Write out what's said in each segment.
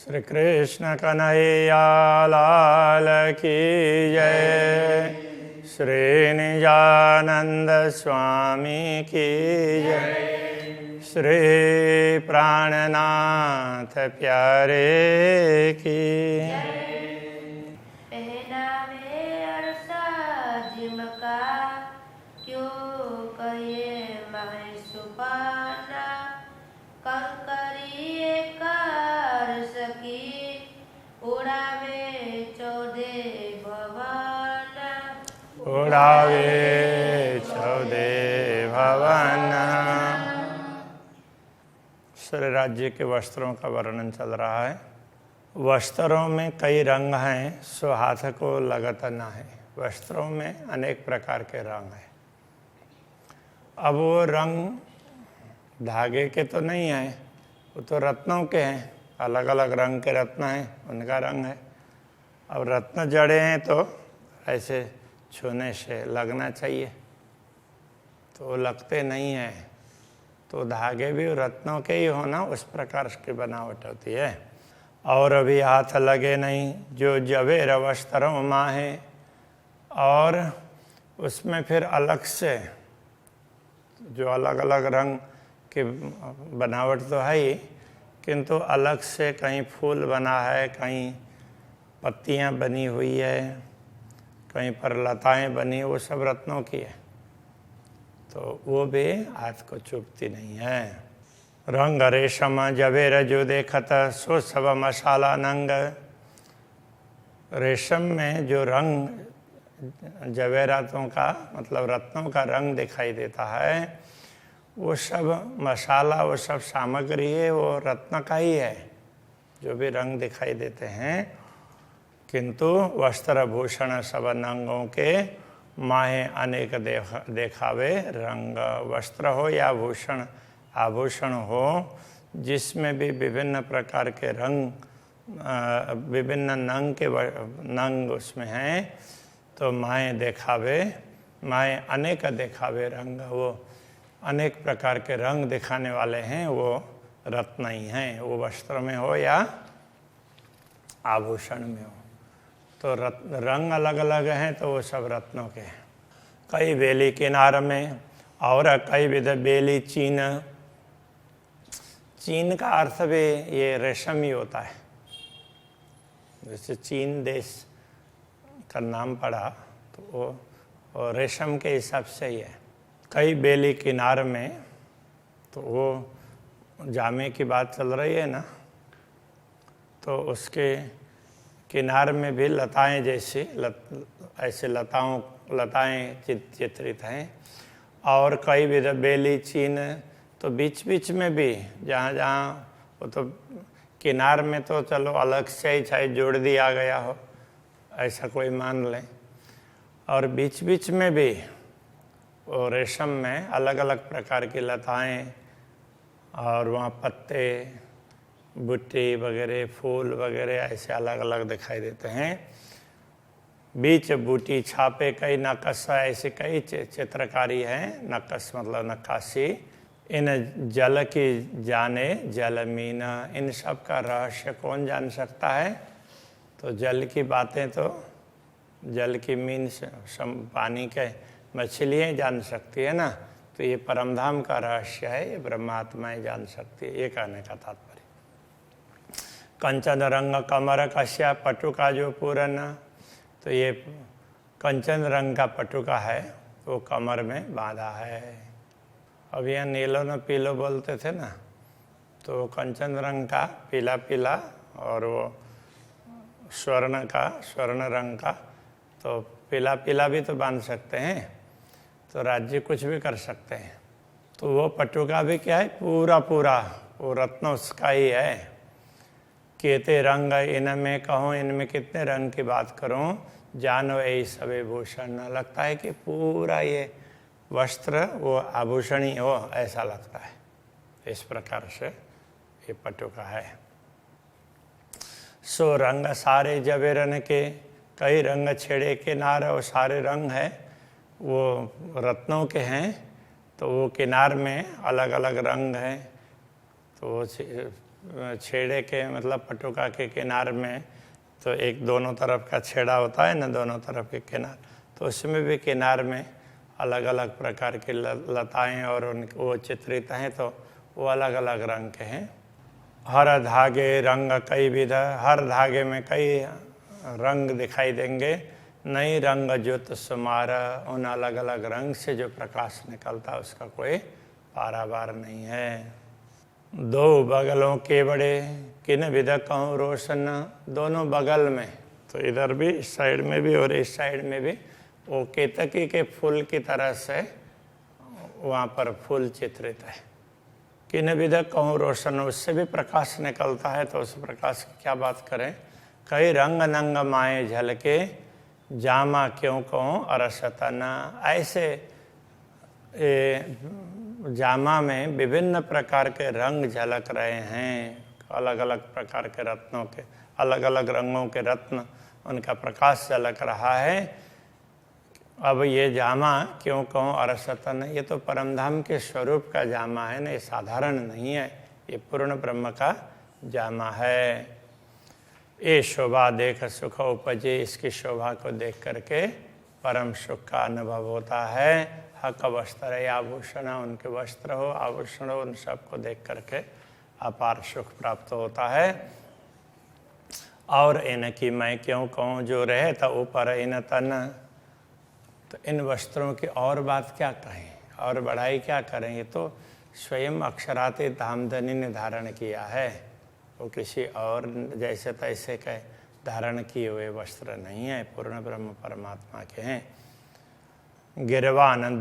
श्री कृष्ण कन्हैया लाल की जय। श्री निजानंद स्वामी की जय। श्री प्राणनाथ प्यारे की उड़ावे चौदे भवन। श्री राज्य के वस्त्रों का वर्णन चल रहा है। वस्त्रों में कई रंग हैं, सो हाथ को लगत न है। वस्त्रों में अनेक प्रकार के रंग हैं। अब वो रंग धागे के तो नहीं है, वो तो रत्नों के हैं। अलग अलग रंग के रत्न हैं, उनका रंग है। अब रत्न जड़े हैं तो ऐसे छूने से लगना चाहिए, तो लगते नहीं हैं। तो धागे भी रत्नों के ही होना, उस प्रकार की बनावट होती है। और अभी हाथ लगे नहीं जो जवेर वस्त्रों माहे। और उसमें फिर अलग से जो अलग अलग रंग की बनावट तो है ही, किंतु अलग से कहीं फूल बना है, कहीं पत्तियां बनी हुई है, कहीं पर लताएं बनी, वो सब रत्नों की है, तो वो भी हाथ को चुभती नहीं है। रंग रेशम जवेर जो देखत सो सब मसाला नंग। रेशम में जो रंग जवेरातों का मतलब रत्नों का रंग दिखाई देता है, वो सब मसाला, वो सब सामग्री है, वो रत्न का ही है, जो भी रंग दिखाई देते हैं। किंतु वस्त्र भूषण सब नंगों के माहे अनेक देखावे रंग। वस्त्र हो या भूषण आभूषण हो, जिसमें भी विभिन्न प्रकार के रंग, विभिन्न नंग उसमें हैं, तो माहे देखावे, माहे अनेक देखावे रंग। वो अनेक प्रकार के रंग दिखाने वाले हैं, वो रत्न ही हैं, वो वस्त्र में हो या आभूषण में हो। तो रंग अलग अलग हैं, तो वो सब रत्नों के हैं। कई बेली किनार में और कई विध बेली चीन। चीन का अर्थ भी ये रेशम ही होता है। जैसे चीन देश का नाम पड़ा तो वो रेशम के हिसाब से ही है। कई बेली किनार में, तो वो जामे की बात चल रही है ना, तो उसके किनार में भी लताएं जैसी ऐसे लताएं चित्रित हैं। और कई विध बेली चीन, तो बीच बीच में भी जहाँ जहाँ, वो तो किनार में तो चलो अलग से ही चाहे जोड़ दिया गया हो, ऐसा कोई मान लें। और बीच बीच में भी वो रेशम में अलग अलग प्रकार की लताएं, और वहाँ पत्ते, बुट्टी वगैरह, फूल वगैरह ऐसे अलग अलग दिखाई देते हैं। बीच बूटी छापे कई नक्काश, ऐसे कई चित्रकारी हैं। नक्काश मतलब नक्काशी। इन जल की जाने जल मीना। इन सब का रहस्य कौन जान सकता है? तो जल की बातें तो जल की मीन से पानी के मछलियाँ जान सकती है ना, तो ये परमधाम का रहस्य है, ये ब्रह्मात्माएँ जान सकती है, ये कहने का तात्पर्य। कंचन रंग कमर कश्या पटुका जो पूरन। तो ये कंचन रंग का पटुका है, वो कमर में बांधा है। अब यहाँ नीलो न पीलो बोलते थे ना, तो कंचन रंग का पीला पीला, और वो स्वर्ण रंग का, तो पीला पीला भी तो बांध सकते हैं। तो राज्य कुछ भी कर सकते हैं। तो वो पटुका भी क्या है, पूरा पूरा वो रत्न उसका ही है। केते रंग इनमें कहूँ, इनमें कितने रंग की बात करूँ, जानो यही सभी भूषण। लगता है कि पूरा ये वस्त्र वो आभूषण ही हो, ऐसा लगता है। इस प्रकार से ये पटुका है। सो रंग सारे जवेरन के, कई रंग छेड़े किनार। और सारे रंग है वो रत्नों के हैं, तो वो किनार में अलग अलग रंग हैं। तो छेड़े के मतलब पटुका के किनार में तो एक दोनों तरफ का छेड़ा होता है ना, दोनों तरफ के किनार, तो उसमें भी किनार में अलग अलग प्रकार की लताएं और उनके वो चित्रित हैं, तो वो अलग अलग रंग के हैं। हर धागे रंग कई विध, हर धागे में कई रंग दिखाई देंगे। नई रंग ज्योत सुमार, उन अलग अलग रंग से जो प्रकाश निकलता उसका कोई पारावार नहीं है। दो बगलों के बड़े किन विध कहूँ रोशन, दोनों बगल में, तो इधर भी इस साइड में भी और इस साइड में भी वो केतकी के फूल की तरह से वहाँ पर फूल चित्रित है। किन विध कहूँ रोशन, उससे भी प्रकाश निकलता है, तो उस प्रकाश की क्या बात करें। कई रंग नंग माए झलके, जामा क्यों कहूँ अरसतन, ऐसे जामा में विभिन्न प्रकार के रंग झलक रहे हैं, अलग अलग प्रकार के रत्नों के, अलग अलग रंगों के रत्न, उनका प्रकाश झलक रहा है। अब ये जामा क्यों कहूँ अरसतन, ये तो परमधाम के स्वरूप का जामा है ना, ये साधारण नहीं है, ये पूर्ण ब्रह्म का जामा है। ये शोभा देख सुख उपजे, इसकी शोभा को देख करके परम सुख का अनुभव होता है। हक वस्त्र या आभूषण, उनके वस्त्र हो आभूषण हो, उन सबको देख करके अपार सुख प्राप्त होता है। और इनकी मैं क्यों कहूँ, जो रहे था ऊपर इन तन, तो इन वस्त्रों की और बात क्या कहें और बढ़ाई क्या करें, ये तो स्वयं अक्षरातीत धामधनी ने धारण किया है, वो किसी और जैसे तैसे के धारण किए हुए वस्त्र नहीं है, पूर्ण ब्रह्म परमात्मा के हैं। गिरवान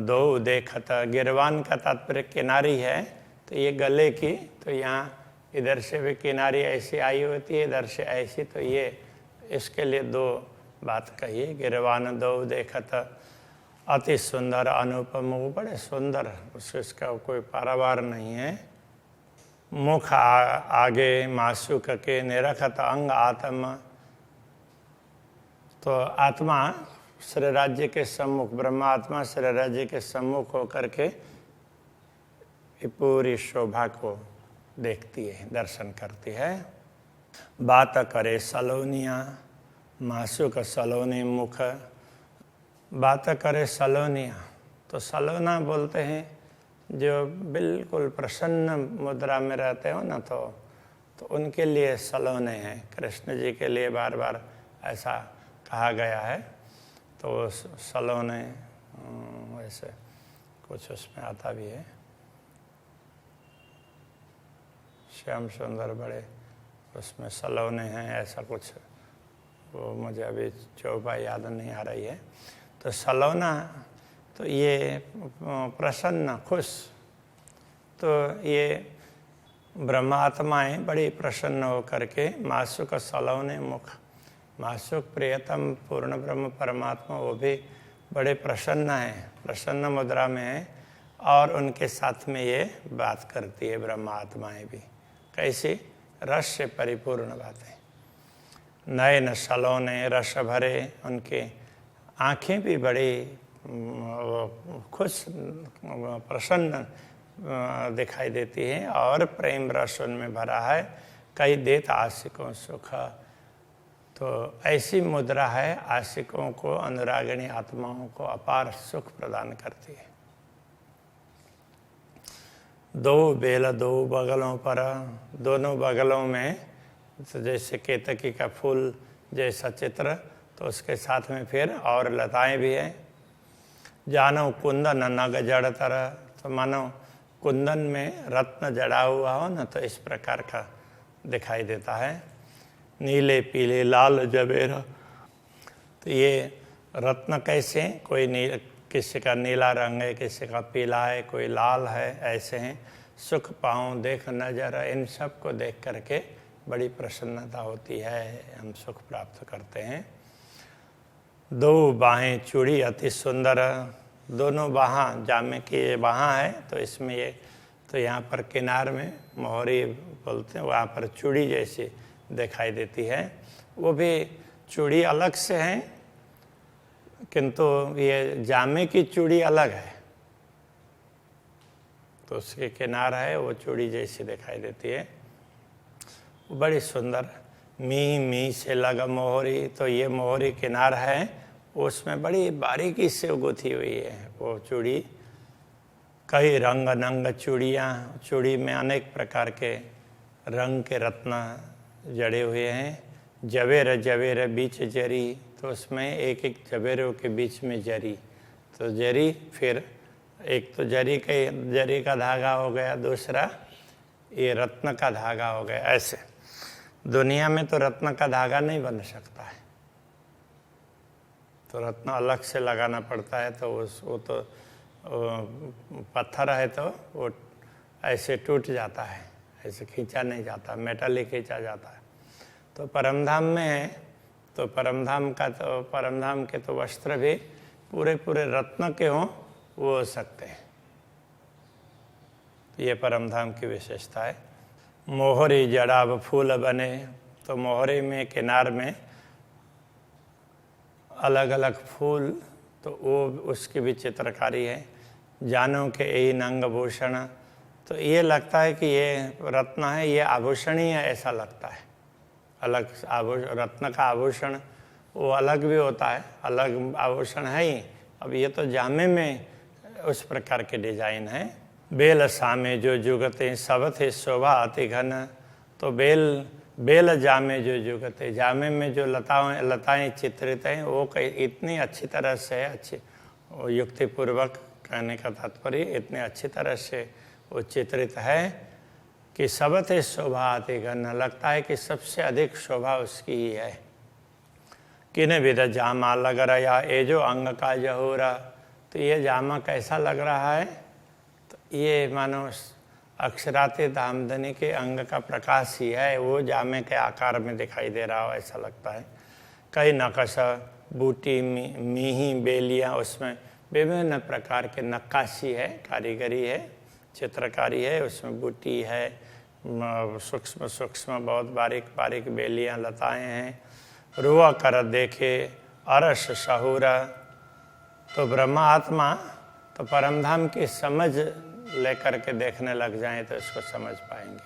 दो देखत, गिरवान का तात्पर्य किनारी है, तो ये गले की, तो यहाँ इधर से भी किनारी ऐसी आई होती है, इधर से ऐसी, तो ये इसके लिए दो बात कही। गिरवान दो देखत अति सुंदर अनुपम, वो बड़े सुंदर, उसका कोई पारावार नहीं है। मुख आगे मासूक के निरखत अंग आत्मा, तो आत्मा श्री राज्य के सम्मुख, ब्रह्मात्मा श्री राज्य के सम्मुख होकर के पूरी शोभा को देखती है, दर्शन करती है। बात करे सलोनिया, मासूक सलोनी मुख, बात करे सलोनिया, तो सलोना बोलते हैं जो बिल्कुल प्रसन्न मुद्रा में रहते हो ना, तो उनके लिए सलोने हैं। कृष्ण जी के लिए बार बार ऐसा कहा गया है, तो सलोने वैसे कुछ उसमें आता भी है, श्याम सुंदर बड़े, उसमें सलोने हैं ऐसा कुछ, वो मुझे अभी चौपा याद नहीं आ रही है। तो सलोना, तो ये प्रसन्न खुश, तो ये ब्रह्मात्माएं बड़ी प्रसन्न होकर के मासूक सलोने मुख, मासूक प्रियतम पूर्ण ब्रह्म परमात्मा वो भी बड़े प्रसन्न हैं, प्रसन्न मुद्रा में है, और उनके साथ में ये बात करती है ब्रह्मात्माएं भी। कैसी? रस से परिपूर्ण बातें, नयन सलोने रस भरे, उनके आँखें भी बड़ी खुश प्रसन्न दिखाई देती हैं, और प्रेम रस उनमें भरा है। कई देत आशिकों सुख, तो ऐसी मुद्रा है आशिकों को, अनुरागिणी आत्माओं को अपार सुख प्रदान करती है। दो बेल दो बगलों पर, दोनों बगलों में, तो जैसे केतकी का फूल जैसा चित्र, तो उसके साथ में फिर और लताएं भी हैं। जानो कुंदन नग जड़ तरह, तो मानो कुंदन में रत्न जड़ा हुआ हो ना, तो इस प्रकार का दिखाई देता है। नीले पीले लाल जबेरा, तो ये रत्न कैसे, कोई किसी का नीला रंग है, किसी का पीला है, कोई लाल है, ऐसे हैं। सुख पाऊँ देख नजर, इन सब को देख करके बड़ी प्रसन्नता होती है, हम सुख प्राप्त करते हैं। दो बाहें चूड़ी अति सुंदर, दोनों बाहाँ जामे की ये बाहाँ है, तो इसमें ये, तो यहाँ पर किनार में मोहरी बोलते हैं, वहाँ पर चूड़ी जैसी दिखाई देती है। वो भी चूड़ी अलग से हैं, किंतु ये जामे की चूड़ी अलग है। तो उसके किनार है वो चूड़ी जैसी दिखाई देती है, बड़ी सुंदर। मी मी से लगा मोहरी, तो ये मोहरी किनार है, उसमें बड़ी बारीकी से गुथी हुई है वो चूड़ी। कई रंग नंग चूड़ियाँ, चूड़ी में अनेक प्रकार के रंग के रत्न जड़े हुए हैं। जवेर जवेर बीच जरी, तो उसमें एक एक जवेरों के बीच में जरी, तो जरी फिर एक तो जरी का धागा हो गया, दूसरा ये रत्न का धागा हो गया। ऐसे दुनिया में तो रत्न का धागा नहीं बन सकता है, तो रत्न अलग से लगाना पड़ता है। तो वो तो पत्थर है तो वो ऐसे टूट जाता है, ऐसे खींचा नहीं जाता, मेटल ही खींचा जाता है। तो परमधाम में है, तो परमधाम के तो वस्त्र भी पूरे पूरे रत्न के हों वो हो सकते हैं। तो ये परमधाम की विशेषता है। मोहरी जड़ाब फूल बने, तो मोहरी में किनार में अलग अलग फूल, तो वो उसकी भी चित्रकारी है। जानों के यही नंग भूषण, तो ये लगता है कि ये रत्न है, ये आभूषण ही है, ऐसा लगता है। अलग रत्न का आभूषण वो अलग भी होता है, अलग आभूषण है ही। अब ये तो जामे में उस प्रकार के डिजाइन है। बेल सामे जो जुगते सब थे शोभा अति घन, तो बेल जामे जो जुगते, जामे में जो लताएं चित्रित हैं वो इतनी अच्छी तरह से, अच्छी युक्तिपूर्वक कहने का तात्पर्य, इतने अच्छी तरह से वो चित्रित है कि सब थे शोभा अति घन, लगता है कि सबसे अधिक शोभा उसकी ही है। किन विध जामा लग रहा ये जो अंग का जहूरा, तो ये जामा कैसा लग रहा है, तो ये मानो अक्षराते दामदनी के अंग का प्रकाश ही है, वो जामे के आकार में दिखाई दे रहा हो ऐसा लगता है। कई नक्शा बूटी मीही बेलियाँ, उसमें विभिन्न प्रकार के नक्काशी है, कारीगरी है, चित्रकारी है, उसमें बूटी है, सूक्ष्म सूक्ष्म बहुत बारीक बारीक बेलियाँ लताएं हैं। रुआ कर देखे अरस शहूरा, तो ब्रह्मा आत्मा तो परमधाम की समझ लेकर के देखने लग जाएं तो इसको समझ पाएंगे।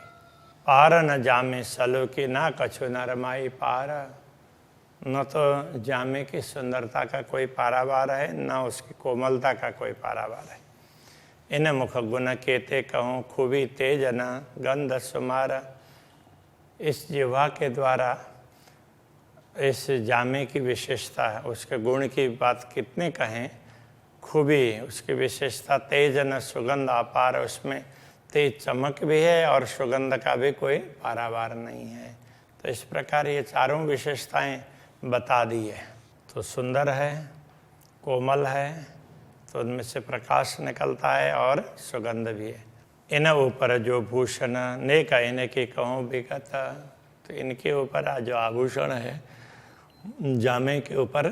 पार न जामे सलो की ना कछु न रमाई पार, न तो जामे की सुंदरता का कोई पारावार है, न उसकी कोमलता का कोई पारावार है। इन मुख गुण केते कहूँ खूबी तेज न गंध सुमार, इस जिह्वा के द्वारा इस जामे की विशेषता है, उसके गुण की बात कितने कहें। खूबी उसकी विशेषता तेज न सुगंध अपार, उसमें तेज चमक भी है और सुगंध का भी कोई पारावार नहीं है। तो इस प्रकार ये चारों विशेषताएं बता दी है। तो सुंदर है, कोमल है, तो उनमें से प्रकाश निकलता है और सुगंध भी है। इन ऊपर जो भूषण नेक इनके कहूँ विगत, तो इनके ऊपर जो आभूषण है जामे के ऊपर,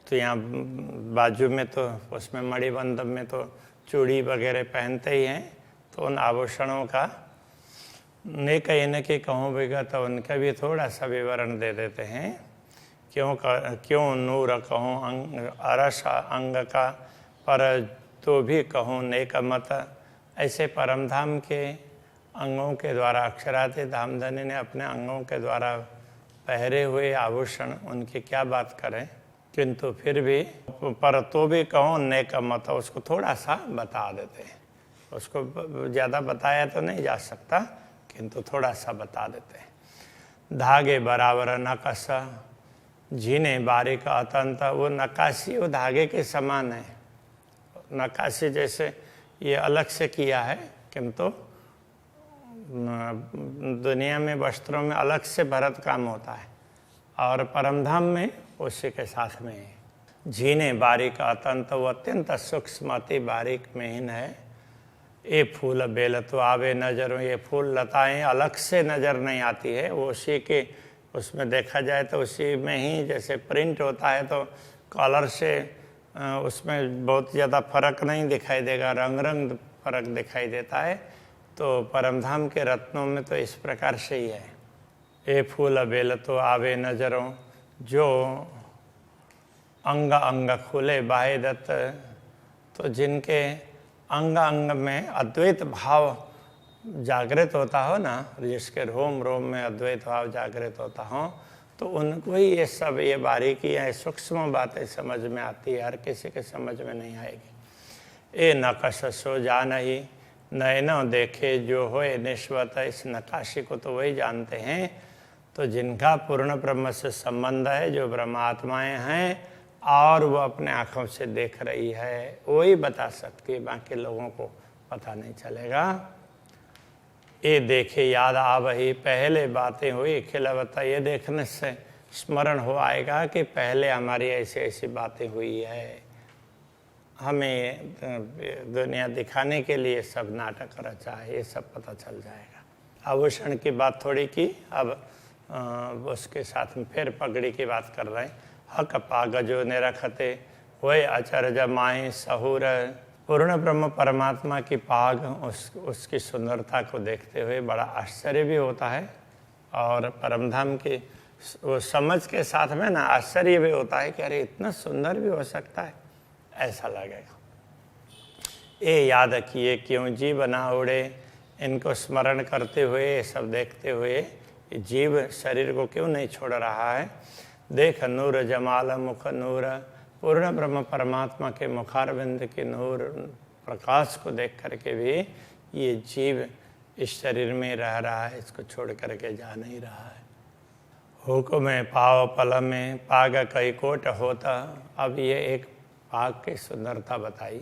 तो यहाँ बाजू में तो उसमें मणिबंध में तो चूड़ी वगैरह पहनते ही हैं, तो उन आभूषणों का नेक इनके कहूँ विगत, तो उनका भी थोड़ा सा विवरण दे देते हैं। क्यों नूर कहूँ अरस अंग का, पर तो भी कहूँ नेक मत, ऐसे परमधाम के अंगों के द्वारा अक्षराते धामधनी ने अपने अंगों के द्वारा पहरे हुए आभूषण उनकी क्या बात करें, किंतु फिर भी पर तो भी कहूँ नेक मत, उसको थोड़ा सा बता देते हैं। उसको ज़्यादा बताया तो नहीं जा सकता, किंतु थोड़ा सा बता देते हैं। धागे बराबर नक्शा झीने बारीक अतंत, वो नक्काशी वो धागे के समान है। नक्काशी जैसे ये अलग से किया है, किंतु दुनिया में वस्त्रों में अलग से भरत काम होता है और परमधाम में उसी के साथ में है। झीने बारीक अतंत, वो अत्यंत सूक्ष्म अति बारीक महीन है। ये फूल बेल तो आवे नजरों, ये फूल लताएं अलग से नज़र नहीं आती है, वो उसी के उसमें देखा जाए तो उसी में ही जैसे प्रिंट होता है, तो कलर से उसमें बहुत ज़्यादा फर्क नहीं दिखाई देगा, रंग फर्क दिखाई देता है। तो परमधाम के रत्नों में तो इस प्रकार से ही है। ये फूल बेल तो आवे नजरों, जो अंग अंग खुले बाहे दत्त, तो जिनके अंग अंग में अद्वैत भाव जागृत होता हो ना, जिसके रोम रोम में अद्वैत भाव जागृत होता हो, तो उनको ही ये सब ये बारीकियाँ सूक्ष्म बातें समझ में आती है, हर किसी के समझ में नहीं आएगी। ए नकशो जान ही नैनो देखे जो होए निश्वत, इस नकाशी को तो वही जानते हैं तो जिनका पूर्ण ब्रह्म से संबंध है, जो ब्रह्मात्माएं हैं और वो अपने आँखों से देख रही है, वही बता सकती है, बाकी लोगों को पता नहीं चलेगा। ये देखे याद आ वही पहले बातें हुई, खिलावता ये देखने से स्मरण हो आएगा कि पहले हमारी ऐसी ऐसी बातें हुई है। हमें दुनिया दिखाने के लिए सब नाटक रचा है, ये सब पता चल जाएगा। आभूषण की बात थोड़ी की, अब उसके साथ में फिर पगड़ी की बात कर रहे हैं। हक पाग जो निरखते वही अचरज माए सहूर, पूर्ण ब्रह्म परमात्मा की पाग उसकी सुंदरता को देखते हुए बड़ा आश्चर्य भी होता है, और परमधाम की वो समझ के साथ में ना आश्चर्य भी होता है कि अरे इतना सुंदर भी हो सकता है, ऐसा लगेगा। ये याद किए क्यों जीव ना उड़े, इनको स्मरण करते हुए, सब देखते हुए जीव शरीर को क्यों नहीं छोड़ रहा है। देख नूर जमाल मुख नूर, पूर्ण ब्रह्म परमात्मा के मुखारविंद के नूर प्रकाश को देख करके भी ये जीव इस शरीर में रह रहा है, इसको छोड़ करके जा नहीं रहा है। हुक्म में पाव पल में पाग कई कोट होता, अब ये एक पाग की सुंदरता बताई।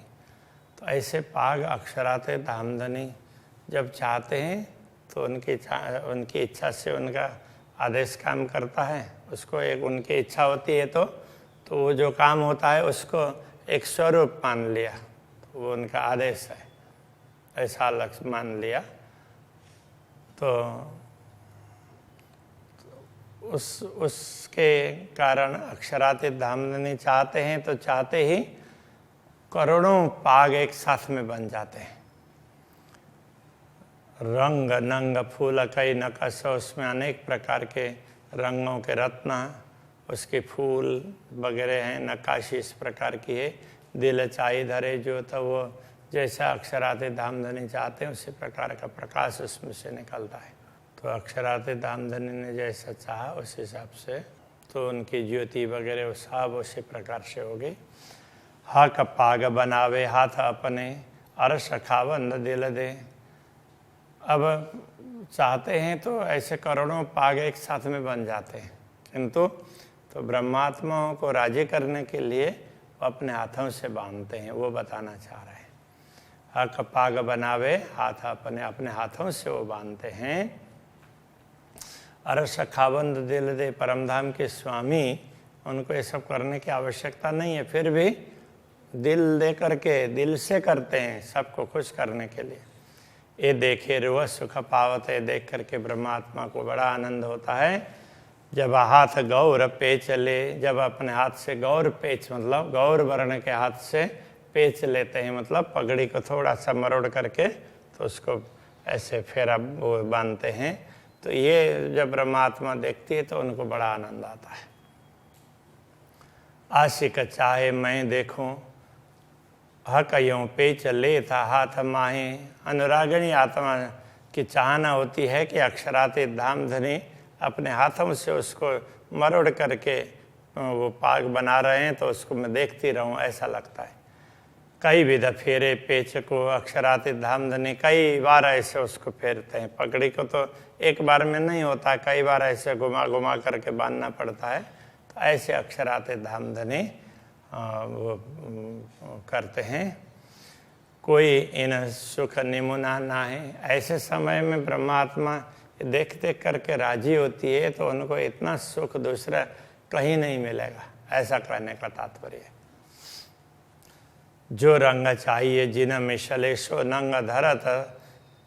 तो ऐसे पाग अक्षराते धामधनी जब चाहते हैं तो उनकी इच्छा से उनका आदेश काम करता है, उसको एक उनकी इच्छा होती है तो वो जो काम होता है उसको एक स्वरूप मान लिया, तो वो उनका आदेश है, ऐसा लक्ष्य मान लिया। तो उसके कारण अक्षरातीत धामधनी चाहते हैं तो चाहते ही करोड़ों पाग एक साथ में बन जाते हैं। रंग नंग फूल कई नकश, उसमें अनेक प्रकार के रंगों के रत्न, उसके फूल वगैरह हैं, नक्काशी इस प्रकार की है। दिल चाई धरे जो, तो वो जैसा अक्षरातीत धामधनी चाहते हैं उसी प्रकार का प्रकाश उसमें से निकलता है। तो अक्षरातीत धामधनी ने जैसा चाहा उस हिसाब से तो उनकी ज्योति वगैरह सब उसी प्रकार से हो गई। हक पाग बनावे हाथ अपने, अरस खावंद दिल दे। अब चाहते हैं तो ऐसे करोड़ों पाग एक साथ में बन जाते हैं, किंतु तो ब्रह्मात्माओं को राजी करने के लिए वो अपने हाथों से बांधते हैं, वो बताना चाह रहे हैं। हक पाग बनावे हाथ अपने, अपने हाथों से वो बांधते हैं। अरस खावंद दिल दे, परमधाम के स्वामी, उनको ये सब करने की आवश्यकता नहीं है, फिर भी दिल दे करके दिल से करते हैं सबको खुश करने के लिए। ये देखे रोज सुख पावत है, देख करके ब्रह्मात्मा को बड़ा आनंद होता है। जब हाथ गौर पेच ले, जब अपने हाथ से गौर पेच मतलब गौर वर्ण के हाथ से पेच लेते हैं, मतलब पगड़ी को थोड़ा सा मरोड़ करके तो उसको ऐसे फेरा वो बांधते हैं। तो ये जब ब्रह्मात्मा देखती है तो उनको बड़ा आनंद आता है। आशिक चाहे मैं देखूं, हक यूं पेच ले था हाथ माहे। अनुरागिणी आत्मा की चाहना होती है कि अक्षरातीत धामधनी अपने हाथों से उसको मरोड़ करके वो पाग बना रहे हैं तो उसको मैं देखती रहूं, ऐसा लगता है। कई विध फेरे पेच को, अक्षरातीत धामधनी कई बार ऐसे उसको फेरते हैं। पगड़ी को तो एक बार में नहीं होता, कई बार ऐसे घुमा घुमा करके बांधना पड़ता है। तो ऐसे अक्षरातीत धामधनी वो करते हैं। कोई इन सुख निमुना ना है, ऐसे समय में ब्रह्मात्मा देख देख करके राजी होती है तो उनको इतना सुख दूसरा कहीं नहीं मिलेगा, ऐसा कहने का तात्पर्य है। जो रंग चाहिए जिन मिशले सो नंग धरत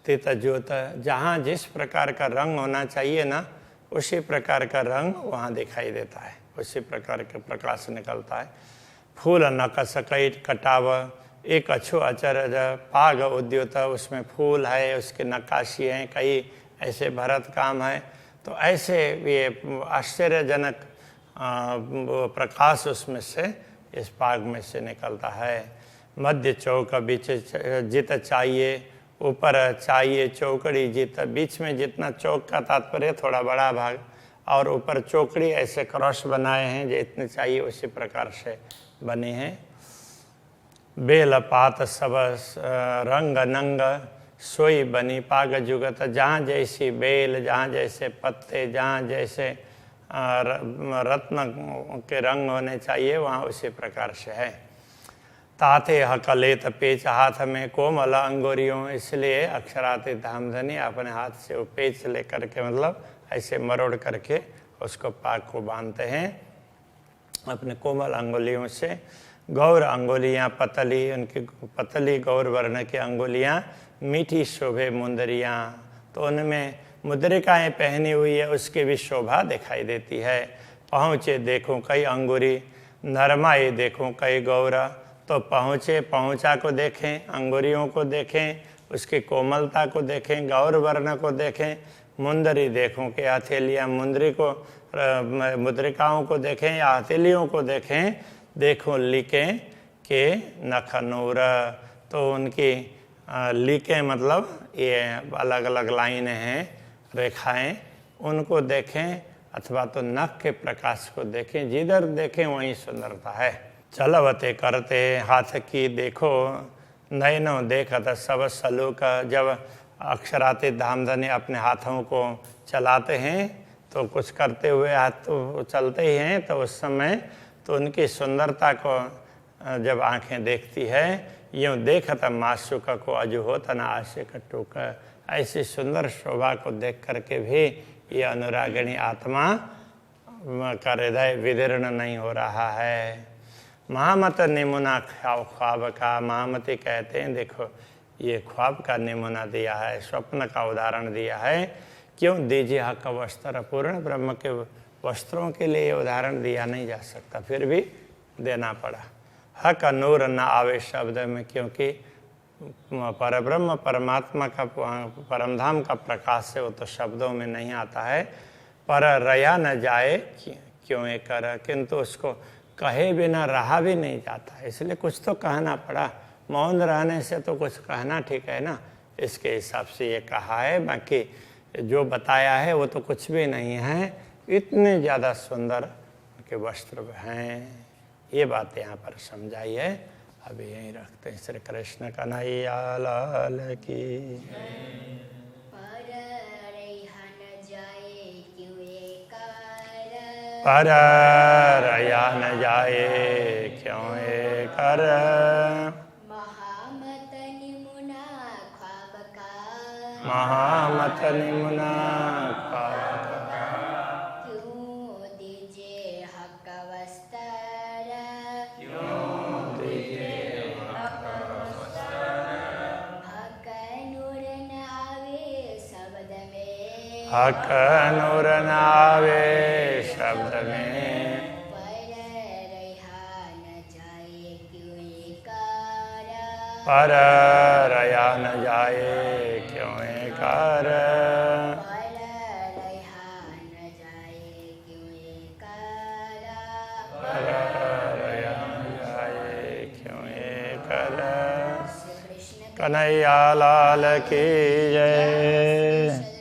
तित ज्योत, जहाँ जिस प्रकार का रंग होना चाहिए ना उसी प्रकार का रंग वहाँ दिखाई देता है, उसी प्रकार के प्रकाश निकलता है। फूल नकस कई कटाव एक अछो अचरज पाग उद्योत, उसमें फूल है, उसके नक्काशी हैं, कई ऐसे भरत काम है। तो ऐसे ये आश्चर्यजनक प्रकाश उसमें से इस पाग में से निकलता है। मध्य चौक बीच जित चाहिए, ऊपर चाहिए चौकड़ी जित, बीच में जितना चौक का तात्पर्य थोड़ा बड़ा भाग, और ऊपर चौकड़ी ऐसे क्रॉस बनाए हैं जितने चाहिए उसी प्रकार से बने हैं। बेल पात सब रंग नंग सोई बनी पाग जुगत, जहाँ जैसी बेल, जहाँ जैसे पत्ते, जहाँ जैसे रत्न के रंग होने चाहिए वहाँ उसी प्रकार से है। ताते हकलेत पेच हाथ में कोमल अंगुरियों, इसलिए अक्षराते धामधनी अपने हाथ से वो पेच लेकर के मतलब ऐसे मरोड़ करके उसको पाक को बांधते हैं अपने कोमल अंगुलियों से। गौर अंगुलियाँ पतली, उनकी पतली गौर वर्ण की अंगुलियाँ, मीठी शोभे मुंदरियाँ, तो उनमें मुद्रिकाएँ पहनी हुई है उसकी भी शोभा दिखाई देती है। पहुँचे देखूँ कई अंगुरी, नरमाई देखूँ कई गौरा, तो पहुँचे पहुँचा को देखें, अंगुरियों को देखें, उसकी कोमलता को देखें, गौर वर्ण को देखें, मुंदरी देखूँ कि हथेलियाँ, मुंदरी को मुद्रिकाओं को देखें या हथेलियों को देखें, देखो लिकें के नखनूर, तो उनकी लिकें मतलब ये अलग अलग लाइनें हैं, रेखाएं, उनको देखें, अथवा तो नख के प्रकाश को देखें, जिधर देखें वहीं सुंदरता है। चलवते करते हाथ की देखो नयनों देखत सब सलूक, जब अक्षराते धामधनी अपने हाथों को चलाते हैं तो कुछ करते हुए हाथ तो चलते ही हैं, तो उस समय तो उनकी सुंदरता को जब आंखें देखती है, यूँ देखत माशुक को अजु होता न आशिक टूक, ऐसी सुंदर शोभा को देख करके भी ये अनुरागिणी आत्मा का हृदय विदीर्ण नहीं हो रहा है। महामत निमुना ख्वाब का, महामती कहते हैं देखो ये ख्वाब का निमुना दिया है, स्वप्न का उदाहरण दिया है। क्यों दीजिए हक वस्त्र, पूर्ण ब्रह्म के वस्त्रों के लिए ये उदाहरण दिया नहीं जा सकता, फिर भी देना पड़ा। हक नूर न आवे शब्द में, क्योंकि परब्रह्म परमात्मा का परमधाम का प्रकाश है, वो तो शब्दों में नहीं आता है। पर रया न जाए क्यों ये कर, किंतु उसको कहे बिना रहा भी नहीं जाता, इसलिए कुछ तो कहना पड़ा। मौन रहने से तो कुछ कहना ठीक है ना, इसके हिसाब से ये कहा है, बाकी जो बताया है वो तो कुछ भी नहीं है। इतने ज़्यादा सुंदर के वस्त्र हैं, ये बात यहाँ पर समझाई है। अभी यहीं रखते हैं। श्री कृष्ण कन्हैया लाल की। पर रया न जाए क्यों ये कर, महामत निमुना ख्वाब का, महामत निमुना ख्वाब का, क्यों दीजिए हक वस्त्र, क्यों दीजिए हक नूर न आवे शब्द में, हक नूर न आवे शब्द में, पर रहा न जाए क्यों ये कर, पर रया न जाए क्यों ये कर, पर रहा न जाए क्यों ये कर, पर रया न जाए क्यों ये कर। श्री कृष्ण कन्हैया लाल की जय।